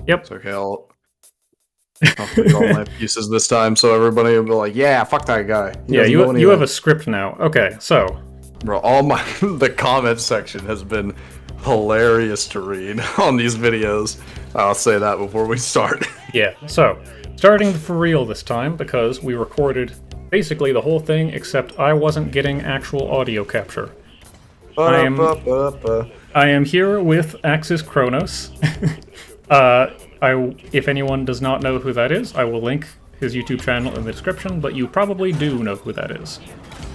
Yep. It's okay, I'll pick all my pieces this time, so everybody will be like, "Yeah, fuck that guy. He Yeah, doesn't know you have anything." a script now. Okay, so Bro, all my the comment section has been hilarious to read on these videos. I'll say that before we start. yeah, so starting for real this time because we recorded basically the whole thing except I wasn't getting actual audio capture. I am Ba-da-ba-ba-ba. I am here with Axis Kronos. If anyone does not know who that is, I will link his YouTube channel in the description, but you probably do know who that is.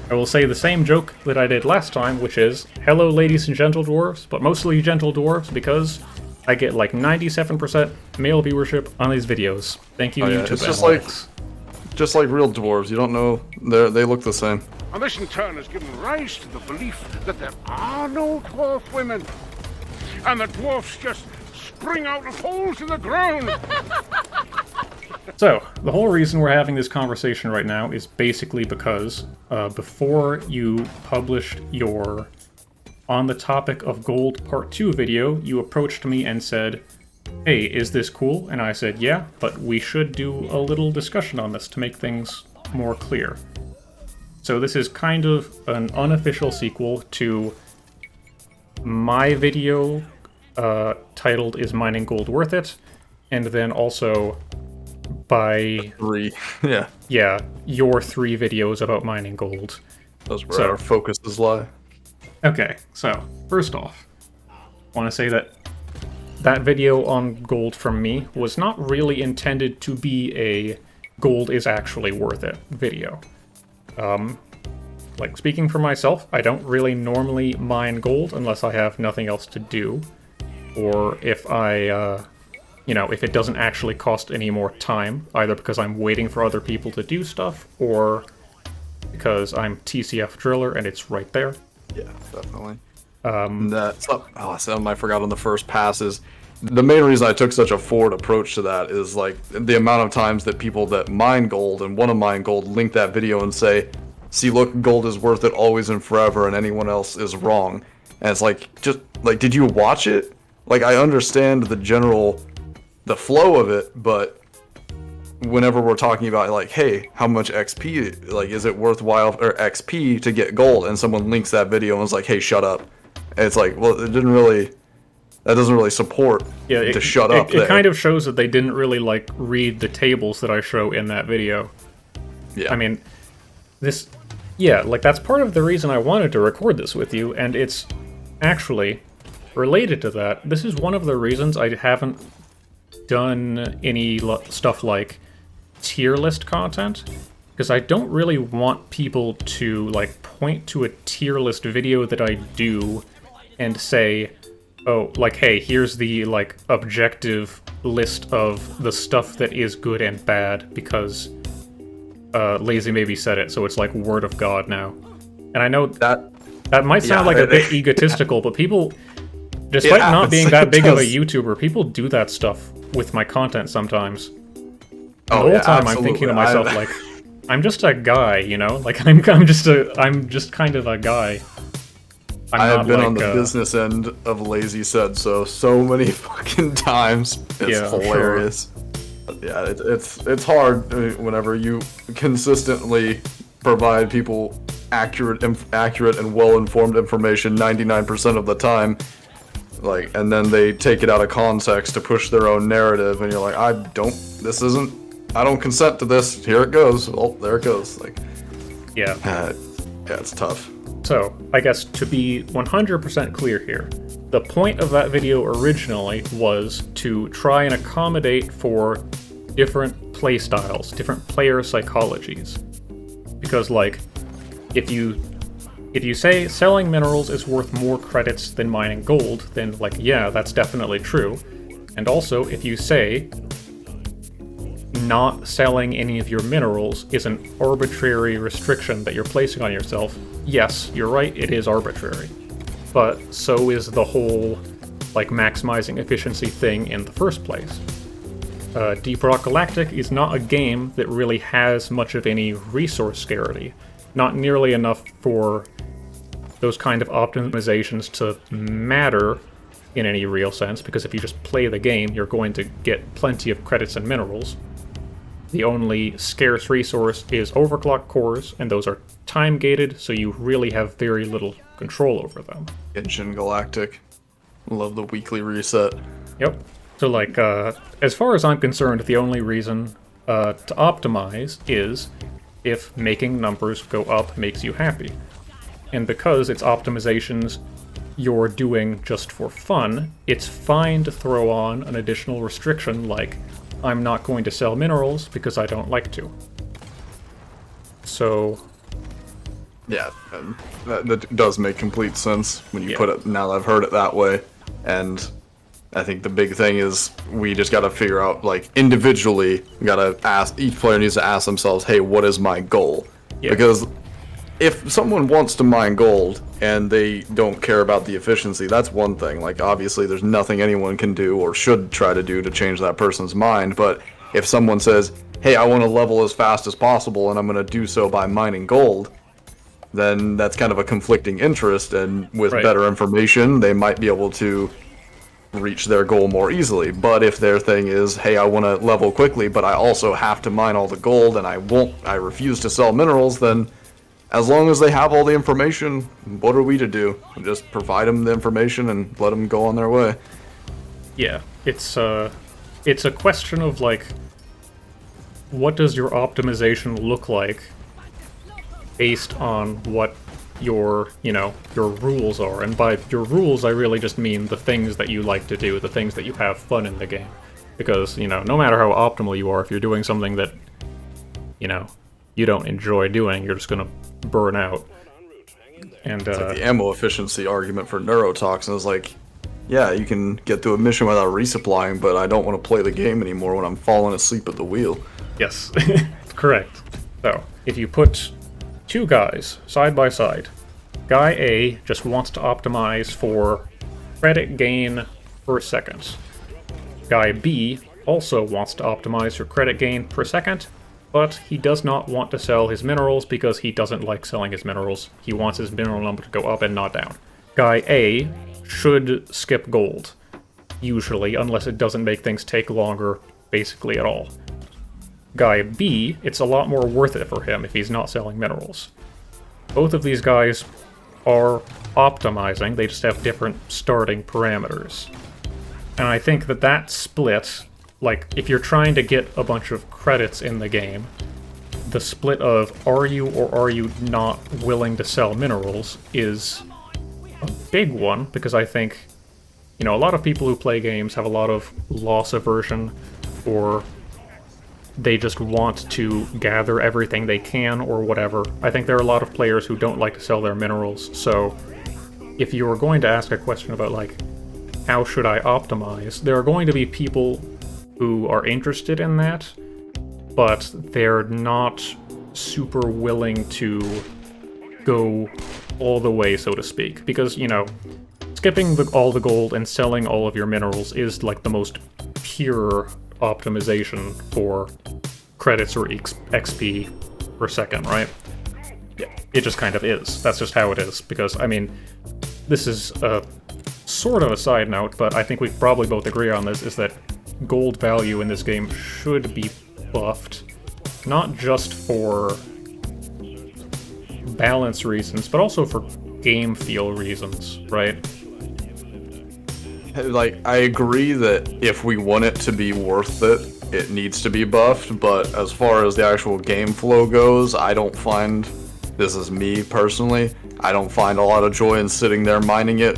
I will say the same joke that I did last time, which is, hello ladies and gentle dwarves, but mostly gentle dwarves because I get like 97% male viewership on these videos. Thank you, Oh, yeah, YouTube it's analytics. just like real dwarves. You don't know they look the same. And this in turn has given rise to the belief that there are no dwarf women. And that dwarfs just spring out of holes in the ground. So, the whole reason we're having this conversation right now is basically because before you published your On the Topic of Gold Part 2 video, you approached me and said, hey, is this cool? And I said, yeah, but we should do a little discussion on this to make things more clear. So this is kind of an unofficial sequel to my video titled Is Mining Gold Worth It? And then also by 3. Yeah. yeah, your 3 videos about mining gold. Those where our focuses lie. Okay, so first off, I want to say that that video on gold from me was not really intended to be a gold is actually worth it video. Like, speaking for myself, I don't really normally mine gold unless I have nothing else to do, or if I, if it doesn't actually cost any more time, either because I'm waiting for other people to do stuff, or because I'm TCF Driller and it's right there. Yeah, definitely. Something I forgot on the first pass is the main reason I took such a forward approach to that is like the amount of times that people that mine gold and want to mine gold link that video and say, see, look, gold is worth it always and forever and anyone else is wrong. And it's like, just like, did you watch it? Like, I understand the flow of it, but whenever we're talking about like, hey, how much XP, like, is it worthwhile or XP to get gold, and someone links that video and is like, hey, shut up, and it's like, well, that doesn't really support to shut up. It kind of shows that they didn't really like read the tables that I show in that video. Yeah, I mean, like, that's part of the reason I wanted to record this with you, and it's actually related to that. This is one of the reasons I haven't done any stuff like tier list content, because I don't really want people to like point to a tier list video that I do and say, oh, like, hey, here's the like objective list of the stuff that is good and bad, because Lazy Maybe said it, so it's like word of God now. And I know that might sound like a bit egotistical, but people, despite not being that big of a YouTuber, people do that stuff with my content sometimes. The whole time I'm thinking to myself, like, I'm just a guy, you know? Like, I'm just kind of a guy. I have been on the business end of Lazy Said so many fucking times. It's hilarious. Sure. Yeah, it's hard whenever you consistently provide people accurate and well-informed information 99% of the time. Like, and then they take it out of context to push their own narrative, and you're like, I don't consent to this. Here it goes. Well, there it goes. Like, yeah, it's tough. So, I guess to be 100% clear here, the point of that video originally was to try and accommodate for different play styles, different player psychologies. Because, like, if you say selling minerals is worth more credits than mining gold, then, like, yeah, that's definitely true. And also, if you say not selling any of your minerals is an arbitrary restriction that you're placing on yourself, yes, you're right, it is arbitrary. But so is the whole, like, maximizing efficiency thing in the first place. Deep Rock Galactic is not a game that really has much of any resource scarcity. Not nearly enough for those kind of optimizations to matter in any real sense, because if you just play the game, you're going to get plenty of credits and minerals. The only scarce resource is overclock cores, and those are time-gated, so you really have very little control over them. Genshin Galactic. Love the weekly reset. Yep. So, like, as far as I'm concerned, the only reason to optimize is if making numbers go up makes you happy. And because it's optimizations you're doing just for fun, it's fine to throw on an additional restriction like, I'm not going to sell minerals because I don't like to. So... yeah, that does make complete sense when you Yeah. put it, now that I've heard it that way. And I think the big thing is we just gotta figure out, like, individually, we gotta ask, each player needs to ask themselves, hey, what is my goal? Yeah. Because if someone wants to mine gold and they don't care about the efficiency, that's one thing. Like, obviously, there's nothing anyone can do or should try to do to change that person's mind. But if someone says, hey, I want to level as fast as possible and I'm going to do so by mining gold, then that's kind of a conflicting interest. And with Right. better information, they might be able to reach their goal more easily. But if their thing is, hey, I want to level quickly, but I also have to mine all the gold and I refuse to sell minerals, then as long as they have all the information, what are we to do? Just provide them the information and let them go on their way. Yeah, it's a question of, like, what does your optimization look like based on what your rules are. And by your rules, I really just mean the things that you like to do, the things that you have fun in the game. Because, no matter how optimal you are, if you're doing something that, you don't enjoy doing, you're just gonna burn out. And The ammo efficiency argument for neurotoxin is like, yeah, you can get through a mission without resupplying, but I don't want to play the game anymore when I'm falling asleep at the wheel. yes, correct. So, if you put two guys side by side, guy A just wants to optimize for credit gain per second. Guy B also wants to optimize for credit gain per second, but he does not want to sell his minerals because he doesn't like selling his minerals. He wants his mineral number to go up and not down. Guy A should skip gold, usually, unless it doesn't make things take longer, basically at all. Guy B, it's a lot more worth it for him if he's not selling minerals. Both of these guys are optimizing, they just have different starting parameters. And I think that split, like, if you're trying to get a bunch of credits in the game, the split of are you or are you not willing to sell minerals is a big one, because I think, a lot of people who play games have a lot of loss aversion, or they just want to gather everything they can or whatever. I think there are a lot of players who don't like to sell their minerals, so if you were going to ask a question about, like, how should I optimize, there are going to be people who are interested in that, but they're not super willing to go all the way, so to speak. Because, skipping all the gold and selling all of your minerals is, like, the most pure optimization for credits or XP per second, right? Yeah, it just kind of is. That's just how it is. Because, this is a sort of a side note, but I think we probably both agree on this, is that gold value in this game should be buffed, not just for balance reasons, but also for game feel reasons, right? Like, I agree that if we want it to be worth it, it needs to be buffed, but as far as the actual game flow goes, I don't find, this is me personally, I don't find a lot of joy in sitting there mining it,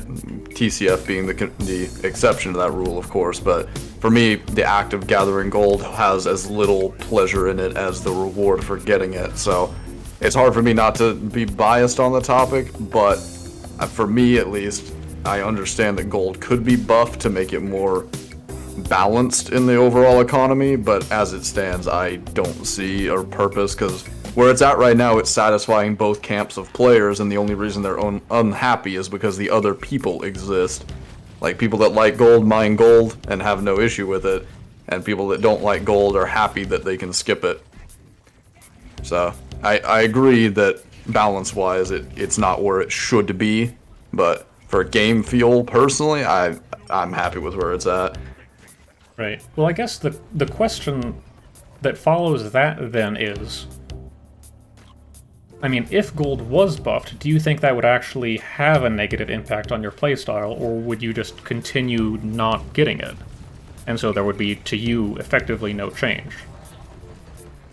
TCF being the exception to that rule, of course, but for me, the act of gathering gold has as little pleasure in it as the reward for getting it, so it's hard for me not to be biased on the topic, but for me at least, I understand that gold could be buffed to make it more balanced in the overall economy, but as it stands, I don't see a purpose, because where it's at right now, it's satisfying both camps of players, and the only reason they're unhappy is because the other people exist. Like, people that like gold mine gold and have no issue with it, and people that don't like gold are happy that they can skip it. So, I agree that balance-wise, it's not where it should be, but for game feel, personally, I'm happy with where it's at. Right. Well, I guess the question that follows that then is, I mean, if gold was buffed, do you think that would actually have a negative impact on your playstyle, or would you just continue not getting it? And so there would be, to you, effectively no change.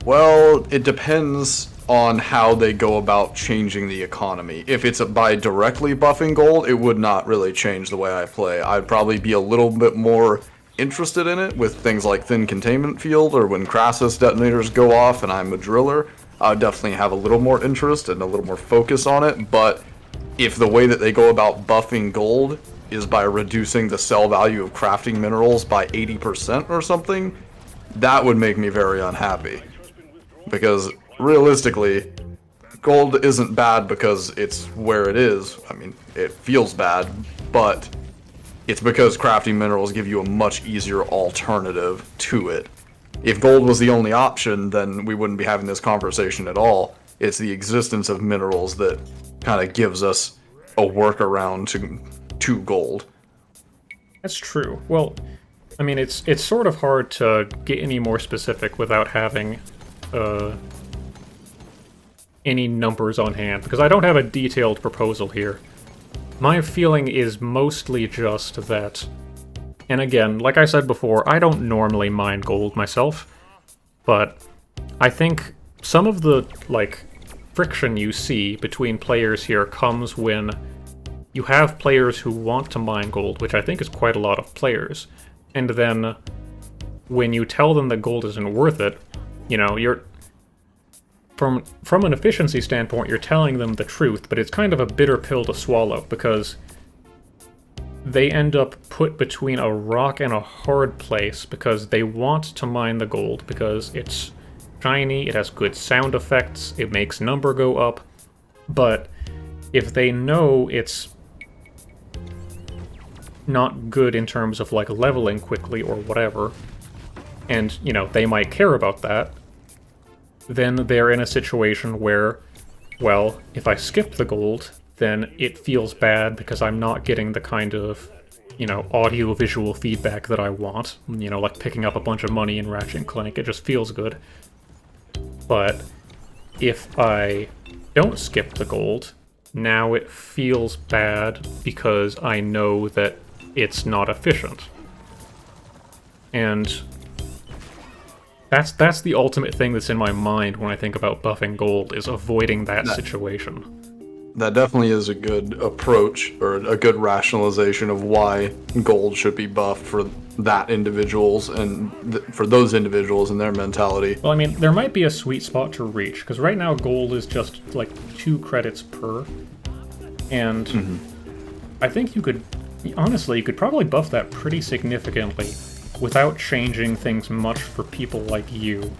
Well, it depends on how they go about changing the economy. If it's by directly buffing gold, it would not really change the way I play. I'd probably be a little bit more interested in it with things like Thin Containment Field, or when Crassus detonators go off and I'm a driller. I would definitely have a little more interest and a little more focus on it, but if the way that they go about buffing gold is by reducing the sell value of crafting minerals by 80% or something, that would make me very unhappy. Because realistically, gold isn't bad because it's where it is. I mean, it feels bad, but it's because crafting minerals give you a much easier alternative to it. If gold was the only option, then we wouldn't be having this conversation at all. It's the existence of minerals that kind of gives us a workaround to gold. That's true. Well, I mean, it's sort of hard to get any more specific without having any numbers on hand, because I don't have a detailed proposal here. My feeling is mostly just that, and again, like I said before, I don't normally mine gold myself, but I think some of the, like, friction you see between players here comes when you have players who want to mine gold, which I think is quite a lot of players, and then when you tell them that gold isn't worth it, you know, you're from an efficiency standpoint, you're telling them the truth, but it's kind of a bitter pill to swallow, because they end up put between a rock and a hard place because they want to mine the gold because it's shiny, it has good sound effects, it makes number go up, but if they know it's not good in terms of, like, leveling quickly or whatever, and, you know, they might care about that, then they're in a situation where, well, if I skip the gold, then it feels bad because I'm not getting the kind of, you know, audio-visual feedback that I want. You know, like picking up a bunch of money in Ratchet & Clank, it just feels good. But if I don't skip the gold, now it feels bad because I know that it's not efficient. And that's the ultimate thing that's in my mind when I think about buffing gold, is avoiding that situation. That definitely is a good approach, or a good rationalization of why gold should be buffed for that individuals and for those individuals and their mentality. Well, I mean, there might be a sweet spot to reach, because right now gold is just like 2 credits per, and I think you could, honestly, you could probably buff that pretty significantly without changing things much for people like you.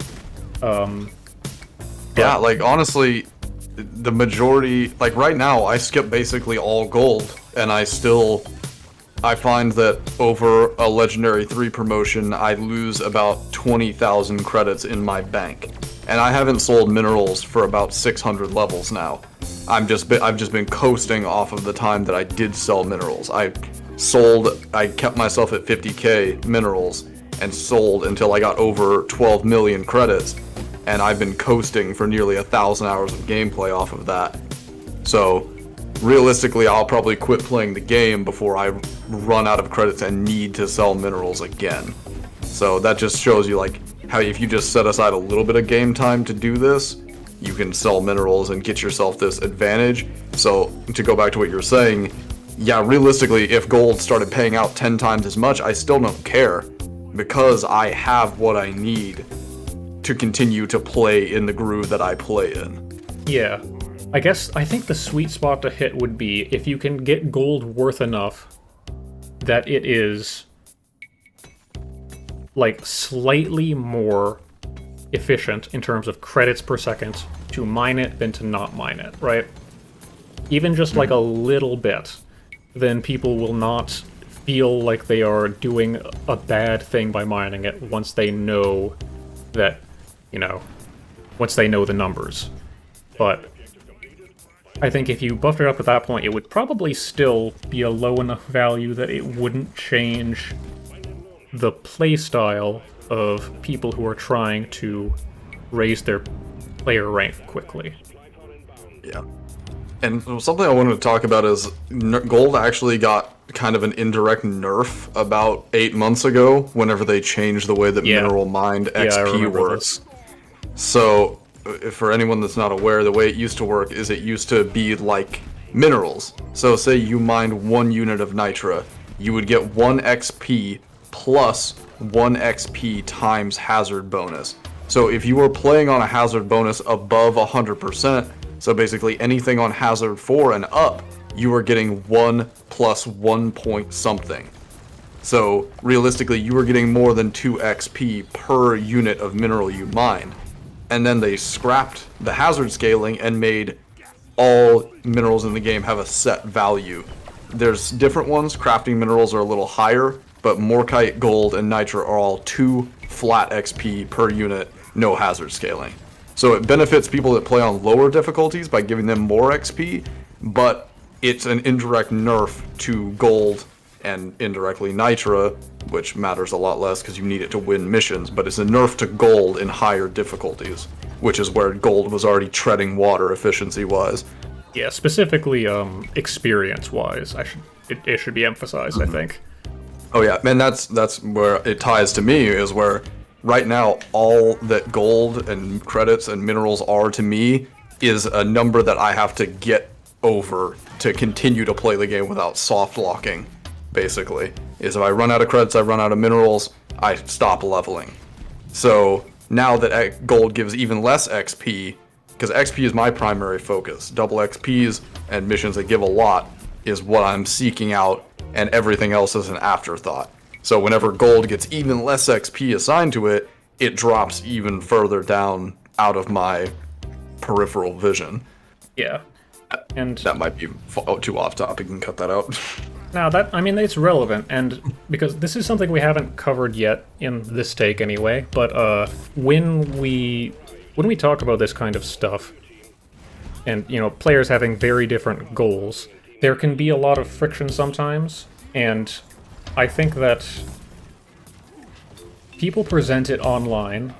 Yeah, like, honestly, the majority, like, right now, I skip basically all gold, and I find that over a Legendary 3 promotion, I lose about 20,000 credits in my bank. And I haven't sold minerals for about 600 levels now. I've just been coasting off of the time that I did sell minerals. I kept myself at 50k minerals and sold until I got over 12 million credits, and I've been coasting for nearly 1,000 hours of gameplay off of that. So realistically, I'll probably quit playing the game before I run out of credits and need to sell minerals again. So that just shows you, like, how if you just set aside a little bit of game time to do this, you can sell minerals and get yourself this advantage. So to go back to what you're saying, yeah, realistically, if gold started paying out 10 times as much, I still don't care, because I have what I need to continue to play in the groove that I play in. Yeah. I think the sweet spot to hit would be if you can get gold worth enough that it is, like, slightly more efficient in terms of credits per second to mine it than to not mine it, right? Even just like a little bit, then people will not feel like they are doing a bad thing by mining it once they know that, you know, once they know the numbers. But I think if you buffed it up at that point, it would probably still be a low enough value that it wouldn't change the playstyle of people who are trying to raise their player rank quickly. Yeah. And something I wanted to talk about is gold actually got kind of an indirect nerf about 8 months ago whenever they changed the way that mineral mined XP works. So, for anyone that's not aware, the way it used to work is it used to be like minerals. So say you mined 1 unit of nitra, you would get 1 XP plus 1 XP times hazard bonus. So if you were playing on a hazard bonus above 100%, so basically anything on hazard 4 and up, you were getting 1 plus 1 point something. So realistically, you were getting more than 2 XP per unit of mineral you mined. And then they scrapped the hazard scaling and made all minerals in the game have a set value. There's different ones. Crafting minerals are a little higher, but Morkite, Gold, and Nitra are all 2 flat XP per unit, no hazard scaling. So it benefits people that play on lower difficulties by giving them more XP, but it's an indirect nerf to Gold and indirectly Nitra, which matters a lot less because you need it to win missions, but it's a nerf to Gold in higher difficulties, which is where Gold was already treading water efficiency-wise. Yeah, specifically experience-wise, it should be emphasized, I think. Oh yeah, and that's where it ties to me, is where right now all that gold and credits and minerals are to me is a number that I have to get over to continue to play the game without soft locking, basically. Is if I run out of credits, I run out of minerals, I stop leveling. So now that gold gives even less XP, because XP is my primary focus, double XPs and missions that give a lot is what I'm seeking out, and everything else is an afterthought. So whenever gold gets even less XP assigned to it, it drops even further down out of my peripheral vision. Yeah. And that might be too off topic, you can cut that out. Now it's relevant, and because this is something we haven't covered yet in this take anyway, but when we talk about this kind of stuff, and players having very different goals, there can be a lot of friction sometimes, and I think that people present it online,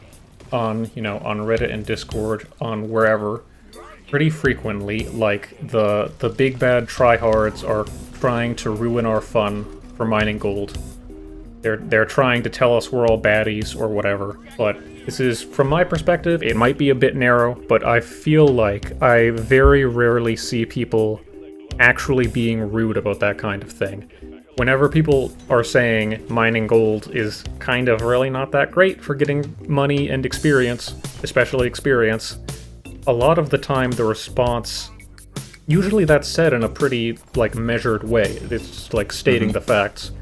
on Reddit and Discord, on wherever, pretty frequently, like the big bad tryhards are trying to ruin our fun for mining gold. They're trying to tell us we're all baddies or whatever, but this is, from my perspective, it might be a bit narrow, but I feel like I very rarely see people actually being rude about that kind of thing. Whenever people are saying mining gold is kind of really not that great for getting money and experience, especially experience, a lot of the time the response, usually that's said in a pretty, measured way. It's like stating the facts.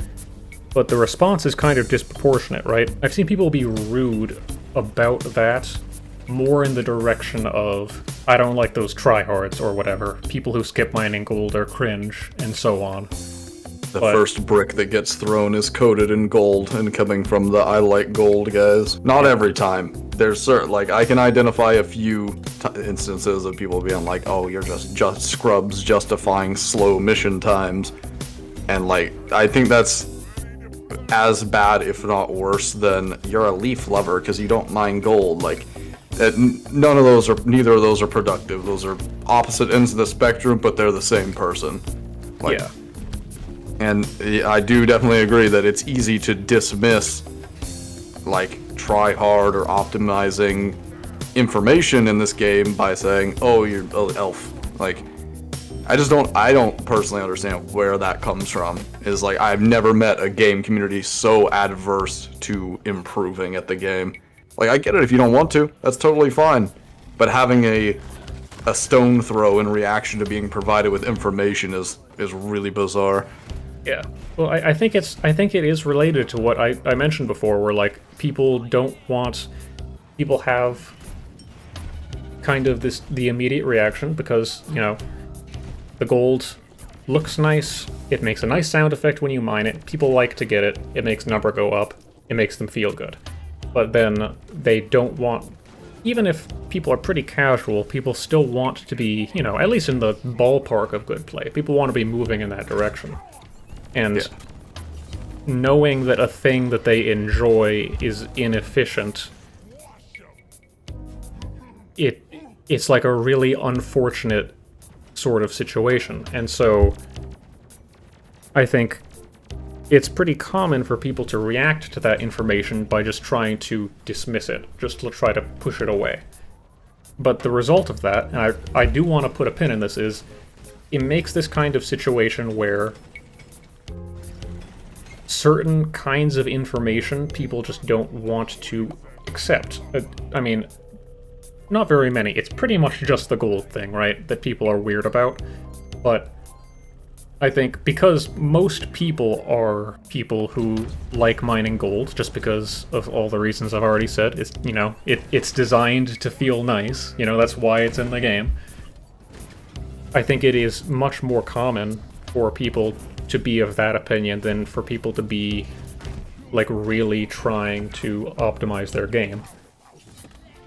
But the response is kind of disproportionate, right? I've seen people be rude about that more in the direction of, I don't like those tryhards or whatever. People who skip mining gold are cringe, and so on. The first brick that gets thrown is coated in gold, and coming from the I like gold guys. Not every time. There's certain, I can identify a few instances of people being like, oh, you're just scrubs justifying slow mission times. And, I think that's as bad, if not worse, than you're a leaf lover because you don't mine gold. Neither of those are productive. Those are opposite ends of the spectrum, but they're the same person. Yeah. And I do definitely agree that it's easy to dismiss, try hard or optimizing information in this game by saying, oh, you're an elf. I don't personally understand where that comes from. I've never met a game community so adverse to improving at the game. I get it if you don't want to, that's totally fine. But having a stone throw in reaction to being provided with information is really bizarre. Yeah. Well, I think it is related to what I mentioned before, where people have kind of the immediate reaction because, the gold looks nice, it makes a nice sound effect when you mine it, people like to get it, it makes number go up, it makes them feel good. But then they don't want even if people are pretty casual, people still want to be, you know, at least in the ballpark of good play. People want to be moving in that direction. And knowing that a thing that they enjoy is inefficient, it's like a really unfortunate sort of situation. And so I think it's pretty common for people to react to that information by just trying to dismiss it, just to try to push it away. But the result of that, and I do want to put a pin in this, is it makes this kind of situation where certain kinds of information people just don't want to accept. I mean, not very many. It's pretty much just the gold thing, right, that people are weird about. But I think because most people are people who like mining gold, just because of all the reasons I've already said, it's, you know, it's designed to feel nice, you know, that's why it's in the game. I think it is much more common for people to be of that opinion than for people to be, like, really trying to optimize their game.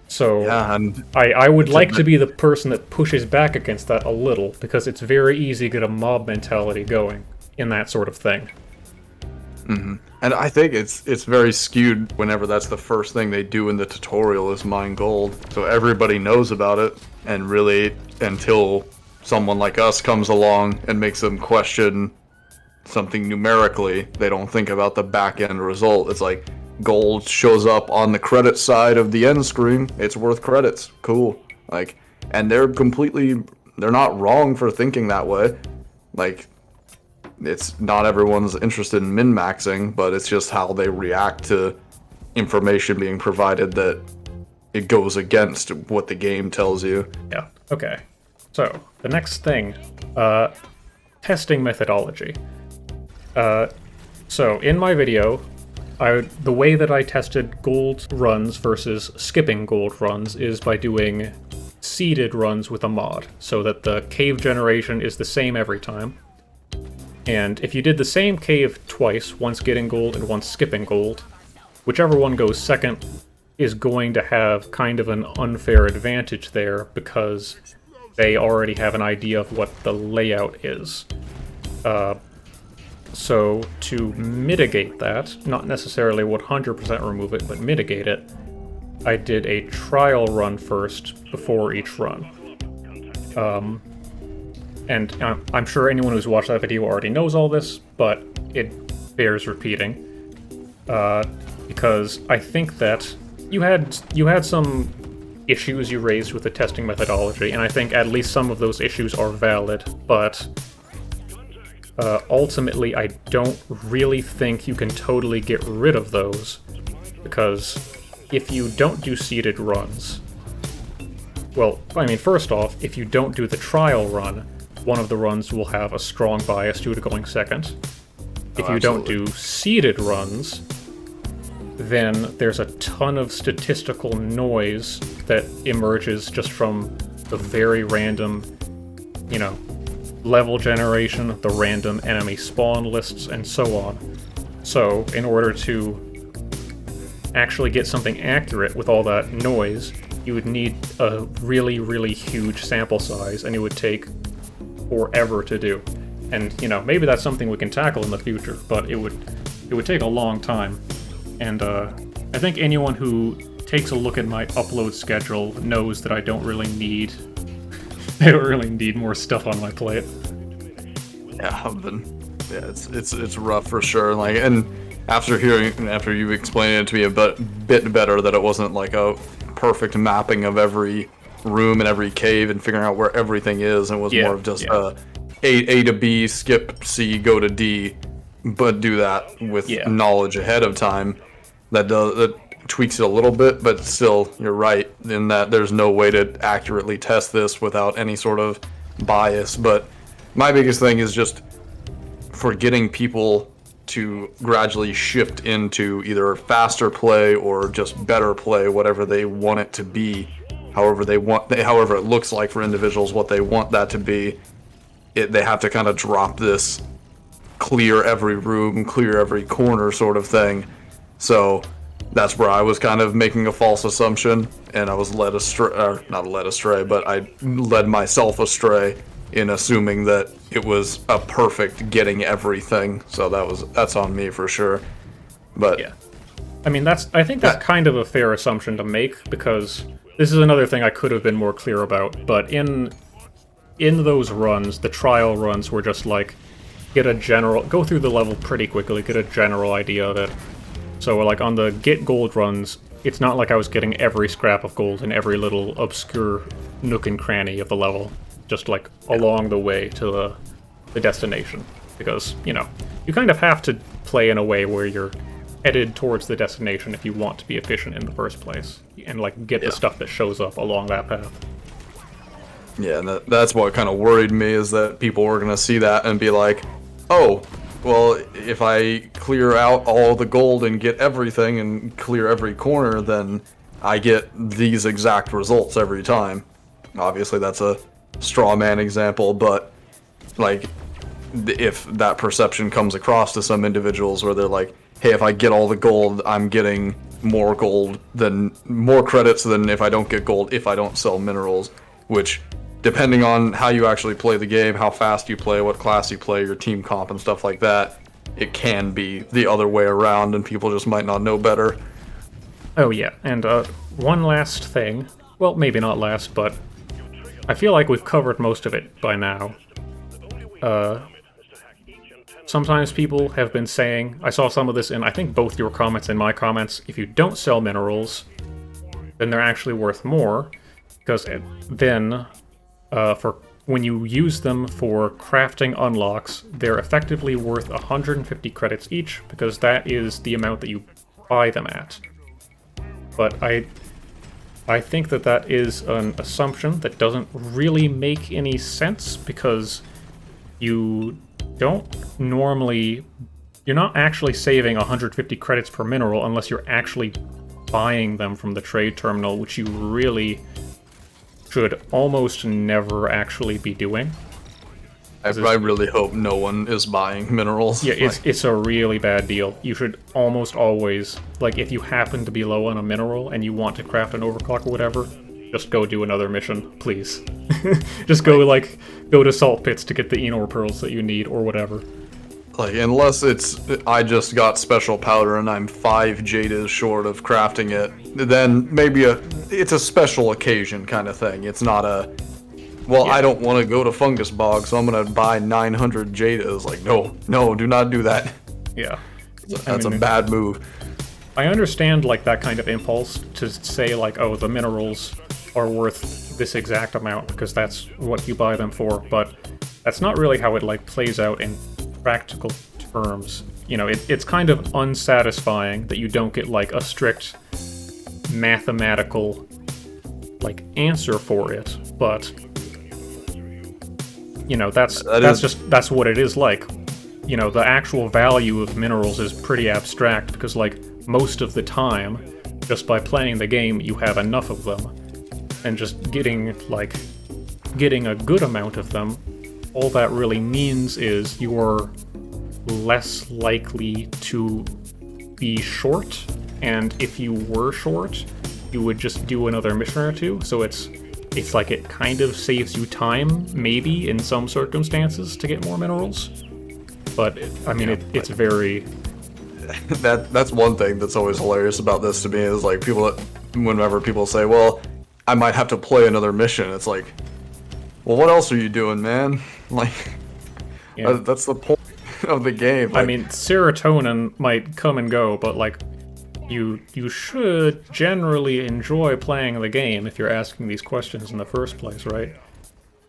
So, Yeah, and I would like to be the person that pushes back against that a little, because it's very easy to get a mob mentality going in that sort of thing. and I think it's very skewed whenever that's the first thing they do in the tutorial is mine gold. So everybody knows about it, and really, until someone like us comes along and makes them question something numerically, they don't think about the back end result. It's like, gold shows up on the credit side of the end screen, it's worth credits, cool. Like, and they're not wrong for thinking that way. Like, it's not everyone's interested in min-maxing, but it's just how they react to information being provided that it goes against what the game tells you. Yeah, okay. So, the next thing, testing methodology. So, in my video, the way that I tested gold runs versus skipping gold runs is by doing seeded runs with a mod, so that the cave generation is the same every time. And if you did the same cave twice, once getting gold and once skipping gold, whichever one goes second is going to have kind of an unfair advantage there, because they already have an idea of what the layout is. So to mitigate that, not necessarily 100% remove it, but mitigate it, I did a trial run first before each run. And I'm sure anyone who's watched that video already knows all this, but it bears repeating. Because I think that you had some issues you raised with the testing methodology, and I think at least some of those issues are valid, but ultimately, I don't really think you can totally get rid of those, because if you don't do seeded runs, well, I mean, first off, if you don't do the trial run, one of the runs will have a strong bias due to going second. If you don't do seeded runs, then there's a ton of statistical noise that emerges just from the very random, you know, level generation, the random enemy spawn lists, and so on. So, in order to actually get something accurate with all that noise, you would need a really, really huge sample size, and it would take forever to do. And, you know, maybe that's something we can tackle in the future, but it would take a long time. And I think anyone who takes a look at my upload schedule knows that I don't really need more stuff on my plate. Yeah, it's rough for sure. Like, and after you explaining it to me a bit better, that it wasn't like a perfect mapping of every room and every cave and figuring out where everything is, and it was more of just A to B, skip C, go to D, but do that with knowledge ahead of time. That tweaks it a little bit, but still, you're right in that there's no way to accurately test this without any sort of bias. But my biggest thing is just for getting people to gradually shift into either faster play or just better play, whatever they want it to be, however it looks like for individuals, what they want that to be. They have to kind of drop this clear every room, clear every corner sort of thing. So that's where I was kind of making a false assumption, and I was led astray, or not led astray, but I led myself astray in assuming that it was a perfect getting everything. So that's on me for sure. But Yeah. I mean, I think that's kind of a fair assumption to make, because this is another thing I could have been more clear about, but in those runs, the trial runs were just like, go through the level pretty quickly, get a general idea of it. So like on the get gold runs, it's not like I was getting every scrap of gold in every little obscure nook and cranny of the level, just like along the way to the destination. Because, you know, you kind of have to play in a way where you're headed towards the destination if you want to be efficient in the first place, and like get the stuff that shows up along that path. yeah, and that's what kind of worried me, is that people were going to see that and be like, oh, well, if I clear out all the gold and get everything and clear every corner, then I get these exact results every time. Obviously, that's a straw man example, but like, if that perception comes across to some individuals where they're like, hey, if I get all the gold, I'm getting more credits than if I don't get gold, if I don't sell minerals, which, depending on how you actually play the game, how fast you play, what class you play, your team comp and stuff like that, it can be the other way around, and people just might not know better. Oh yeah, and one last thing, well, maybe not last, but I feel like we've covered most of it by now. Sometimes people have been saying, I saw some of this in, I think, both your comments and my comments, if you don't sell minerals, then they're actually worth more, because then, for when you use them for crafting unlocks, they're effectively worth 150 credits each, because that is the amount that you buy them at. But I think that is an assumption that doesn't really make any sense, because you don't normally... You're not actually saving 150 credits per mineral unless you're actually buying them from the trade terminal, which you really should almost never actually be doing. I really hope no one is buying minerals. Yeah, it's a really bad deal. You should almost always, like, if you happen to be low on a mineral and you want to craft an overclock or whatever, just go do another mission, please. Just go to salt pits to get the Enor pearls that you need or whatever. Like, unless it's, I just got special powder and I'm 5 Jadas short of crafting it, then maybe it's a special occasion kind of thing. It's not a, well, yeah. I don't want to go to Fungus Bog, so I'm going to buy 900 Jadas. Like, no, do not do that. Yeah. That's a bad move. I understand, like, that kind of impulse to say, like, oh, the minerals are worth this exact amount because that's what you buy them for, but that's not really how it, like, plays out in practical terms. You know, it's kind of unsatisfying that you don't get, like, a strict mathematical, like, answer for it, but, you know, that's what it is like. You know, the actual value of minerals is pretty abstract because, like, most of the time, just by playing the game, you have enough of them. And just getting a good amount of them, all that really means is you're less likely to be short, and if you were short, you would just do another mission or two, so it's like it kind of saves you time, maybe, in some circumstances, to get more minerals. But, I mean, it's very... That's one thing that's always hilarious about this to me, is like whenever people say, well, I might have to play another mission, it's like, well, what else are you doing, man? Like, yeah. That's the point of the game. Like, I mean, serotonin might come and go, but, like, you should generally enjoy playing the game if you're asking these questions in the first place, right?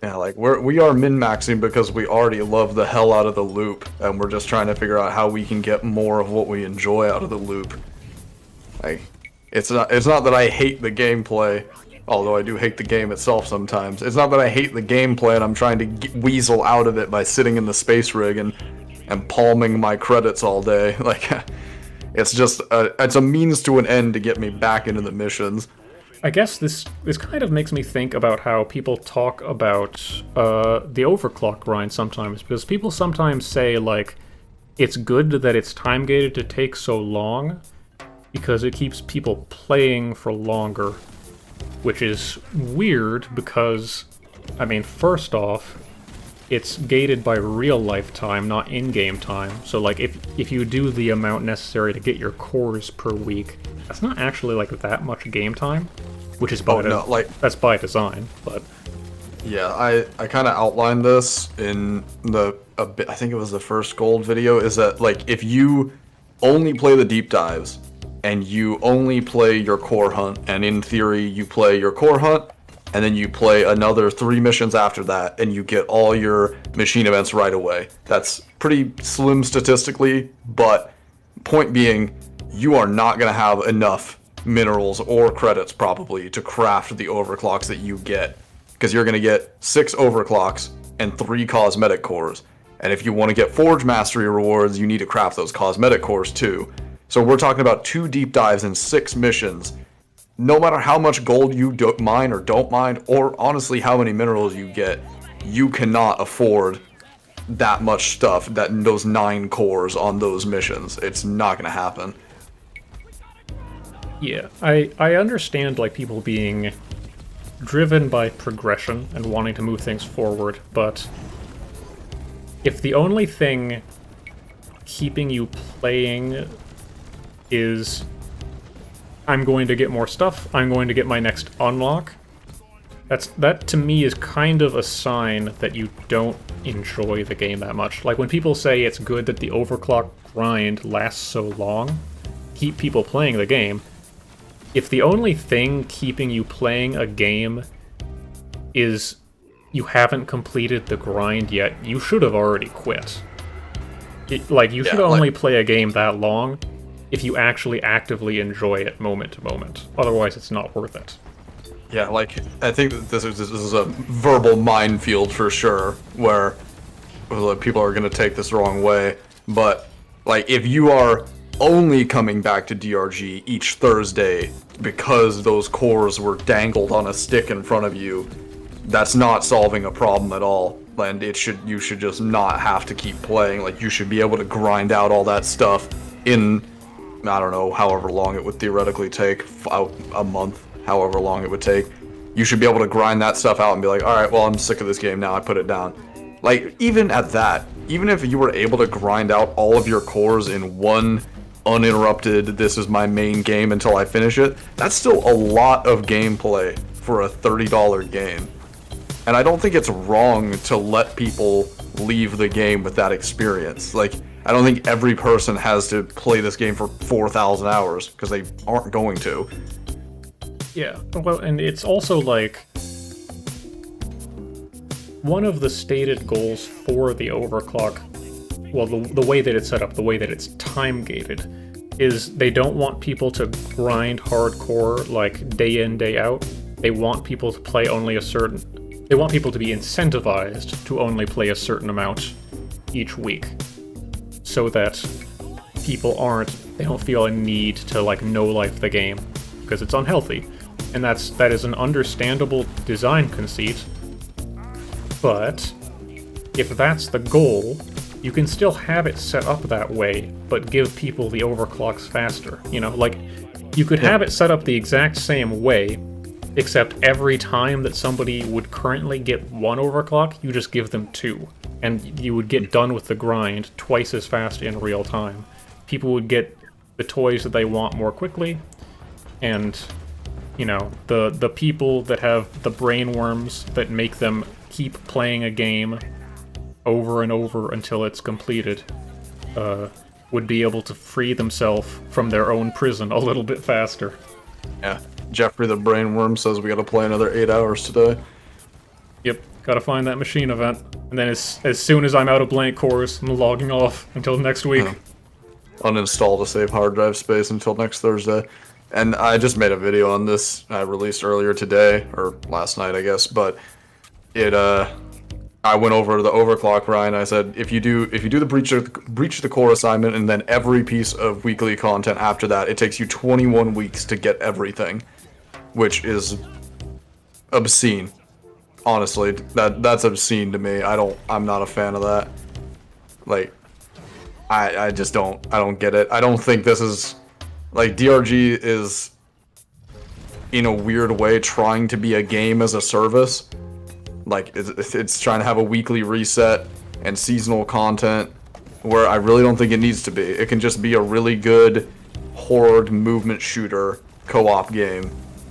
Yeah, like, we are min-maxing because we already love the hell out of the loop, and we're just trying to figure out how we can get more of what we enjoy out of the loop. Like, it's not that I hate the gameplay, although I do hate the game itself sometimes. It's not that I hate the gameplay and I'm trying to weasel out of it by sitting in the space rig and palming my credits all day. Like, it's just it's a means to an end to get me back into the missions. I guess this kind of makes me think about how people talk about the overclock grind sometimes, because people sometimes say, like, it's good that it's time-gated to take so long, because it keeps people playing for longer, which is weird because, I mean, first off, it's gated by real-life time, not in-game time. So, like, if you do the amount necessary to get your cores per week, that's not actually, like, that much game time, which is that's by design, but... Yeah, I kind of outlined this in I think it was the first gold video, is that, like, if you only play the deep dives, and you only play your core hunt, and in theory you play your core hunt, and then you play another 3 missions after that, and you get all your machine events right away. That's pretty slim statistically, but point being, you are not going to have enough minerals or credits probably to craft the overclocks that you get, because you're going to get 6 overclocks and 3 cosmetic cores. And if you want to get Forge Mastery rewards, you need to craft those cosmetic cores too. So we're talking about 2 deep dives and 6 missions. No matter how much gold you mine or don't mine, or honestly how many minerals you get, you cannot afford that much stuff, those 9 cores on those missions. It's not going to happen. Yeah, I understand, like, people being driven by progression and wanting to move things forward, but if the only thing keeping you playing is, I'm going to get more stuff, I'm going to get my next unlock, that to me is kind of a sign that you don't enjoy the game that much. Like, when people say it's good that the overclock grind lasts so long, keep people playing the game, if the only thing keeping you playing a game is you haven't completed the grind yet, you should have already quit. You should only play a game that long if you actually actively enjoy it moment to moment. Otherwise, it's not worth it. Yeah, like, I think that this is a verbal minefield for sure, where people are going to take this the wrong way. But, like, if you are only coming back to DRG each Thursday because those cores were dangled on a stick in front of you, that's not solving a problem at all. And you should just not have to keep playing. Like, you should be able to grind out all that stuff in, I don't know, however long it would theoretically take, a month, however long it would take. You should be able to grind that stuff out and be like, alright, well, I'm sick of this game now, I put it down. Like, even at that, even if you were able to grind out all of your cores in one uninterrupted, this is my main game until I finish it, that's still a lot of gameplay for a $30 game. And I don't think it's wrong to let people leave the game with that experience. Like, I don't think every person has to play this game for 4,000 hours, because they aren't going to. Yeah, well, and it's also like, one of the stated goals for the overclock, well, the way that it's set up, the way that it's time-gated, is they don't want people to grind hardcore, like, day in, day out. They want people to play only they want people to be incentivized to only play a certain amount each week, so that people they don't feel a need to, like, no-life the game, because it's unhealthy. And that is an understandable design conceit, but if that's the goal, you can still have it set up that way, but give people the overclocks faster. You know, like, you could have it set up the exact same way, except every time that somebody would currently get 1 overclock, you just give them 2. And you would get done with the grind twice as fast in real time. People would get the toys that they want more quickly, and, you know, the people that have the brain worms that make them keep playing a game over and over until it's completed, would be able to free themselves from their own prison a little bit faster. Yeah. Jeffrey the Brainworm says we gotta play another 8 hours today. Yep, gotta find that machine event. And then as soon as I'm out of blank cores, I'm logging off until next week. Uninstall to save hard drive space until next Thursday. And I just made a video on this I released earlier today, or last night I guess, but I went over the overclock, Ryan. I said, if you do the breach the core assignment and then every piece of weekly content after that, it takes you 21 weeks to get everything, which is obscene. Honestly, that's obscene to me. I'm not a fan of that. Like, I just don't get it. I don't think this is Like, DRG is, in a weird way, trying to be a game as a service. Like, it's trying to have a weekly reset and seasonal content, where I really don't think it needs to be. It can just be a really good horde movement shooter co-op game.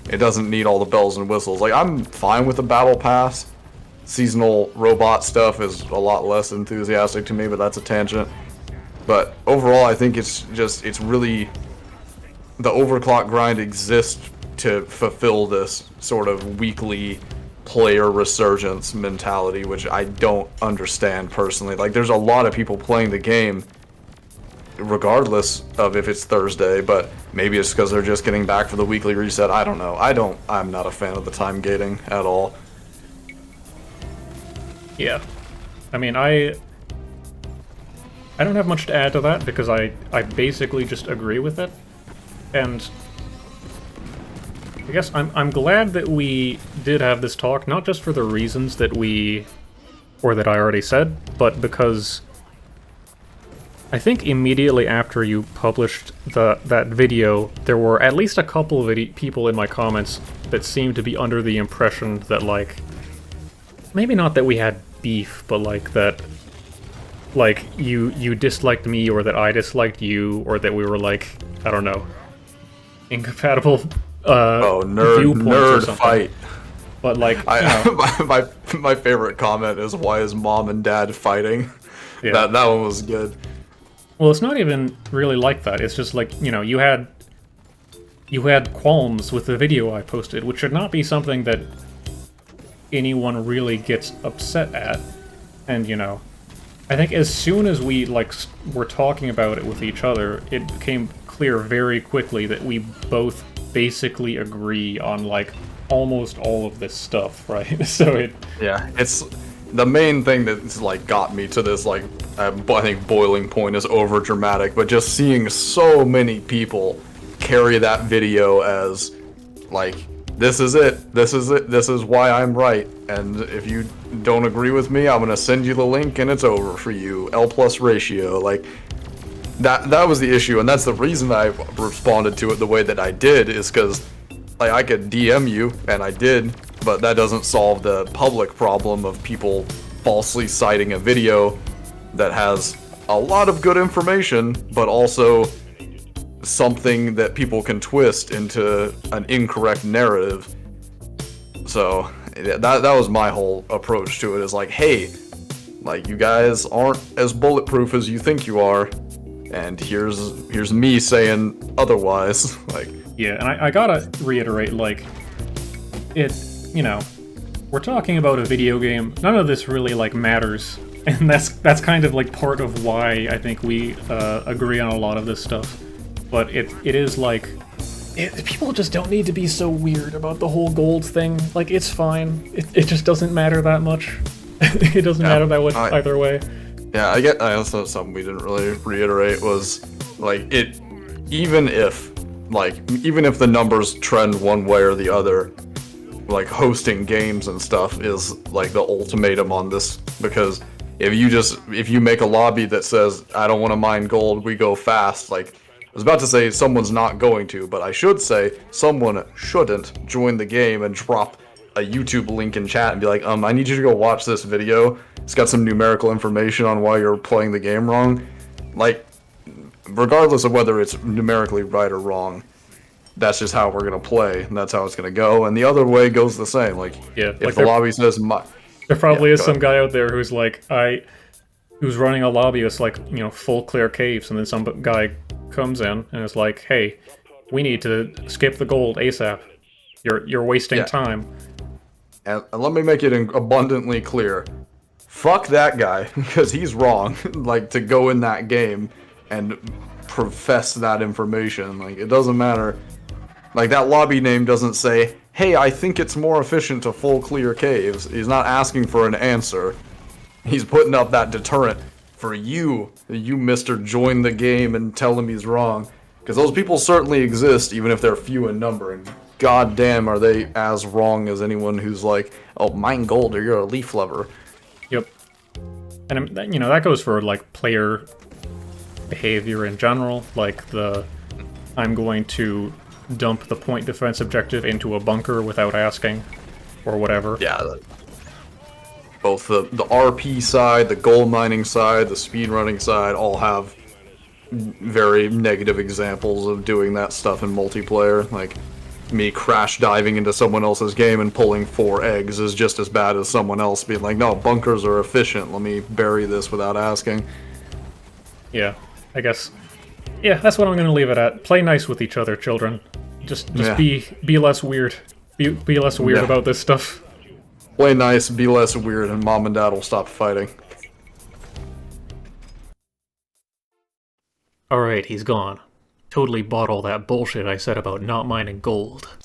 It doesn't need all the bells and whistles. Like, I'm fine with the battle pass. Seasonal robot stuff is a lot less enthusiastic to me, but that's a tangent. But overall, I think it's really, the overclock grind exists to fulfill this sort of weekly player resurgence mentality, which I don't understand personally. Like, there's a lot of people playing the game regardless of if it's Thursday, but maybe it's because they're just getting back for the weekly reset. I don't know. I'm not a fan of the time gating at all. Yeah. I mean, I don't have much to add to that because I basically just agree with it. And I guess I'm glad that we did have this talk, not just for the reasons that that I already said, but because I think immediately after you published that video, there were at least a couple of people in my comments that seemed to be under the impression that, like, maybe not that we had beef, but like that, like, you disliked me, or that I disliked you, or that we were, like, I don't know, incompatible viewpoints or nerd something. fight. But, like, you know, my favorite comment is, why is mom and dad fighting? Yeah. That one was good. Well, it's not even really like that. It's just like, you know, you had qualms with the video I posted, which should not be something that anyone really gets upset at. And, you know, I think as soon as we, like, were talking about it with each other, it became clear very quickly that we both basically agree on, like, almost all of this stuff, right? So it's the main thing that's, like, got me to this, like, I think boiling point is over dramatic, but just seeing so many people carry that video as, like, this is it, this is why I'm right, and if you don't agree with me, I'm gonna send you the link and it's over for you, L+ ratio. Like, that was the issue, and that's the reason I responded to it the way that I did, is because, like, I could DM you, and I did, but that doesn't solve the public problem of people falsely citing a video that has a lot of good information, but also something that people can twist into an incorrect narrative. So that was my whole approach to it, is like, hey, like, you guys aren't as bulletproof as you think you are, and here's me saying otherwise. Like, yeah, and I gotta reiterate, like, you know, we're talking about a video game. None of this really, like, matters, and that's kind of, like, part of why I think we agree on a lot of this stuff. But it is, like, people just don't need to be so weird about the whole gold thing. Like, it's fine. It just doesn't matter that much. It doesn't matter that much either way. Yeah, I also, something we didn't really reiterate was, like, even if the numbers trend one way or the other, like, hosting games and stuff is, like, the ultimatum on this, because if you make a lobby that says, I don't want to mine gold, we go fast, like, I was about to say someone's not going to, but I should say someone shouldn't join the game and drop a YouTube link in chat and be like, I need you to go watch this video. It's got some numerical information on why you're playing the game wrong. Like, regardless of whether it's numerically right or wrong, that's just how we're gonna play, and that's how it's gonna go. And the other way goes the same. Like, yeah, if like the lobby says, there probably is some guy out there who's like, who's running a lobby that's like, you know, full clear caves, and then some guy comes in and is like, hey, we need to skip the gold ASAP. You're wasting time. And let me make it abundantly clear. Fuck that guy, because he's wrong, like, to go in that game and profess that information. Like, it doesn't matter. Like, that lobby name doesn't say, hey, I think it's more efficient to full clear caves. He's not asking for an answer. He's putting up that deterrent for you, Mr. Join the game and tell him he's wrong. Because those people certainly exist, even if they're few in number, and goddamn are they as wrong as anyone who's like, oh, mine gold or you're a leaf lover. Yep. And, you know, that goes for, like, player behavior in general. Like, I'm going to dump the point defense objective into a bunker without asking, or whatever. Yeah. Both the RP side, the gold mining side, the speedrunning side all have very negative examples of doing that stuff in multiplayer. Like, me crash diving into someone else's game and pulling 4 eggs is just as bad as someone else being like, no, bunkers are efficient, let me bury this without asking. Yeah, I guess. Yeah, that's what I'm gonna leave it at. Play nice with each other, children. Just Yeah. be less weird. Be less weird Yeah. about this stuff. Play nice, be less weird, and mom and dad will stop fighting. Alright, he's gone. Totally bought all that bullshit I said about not mining gold.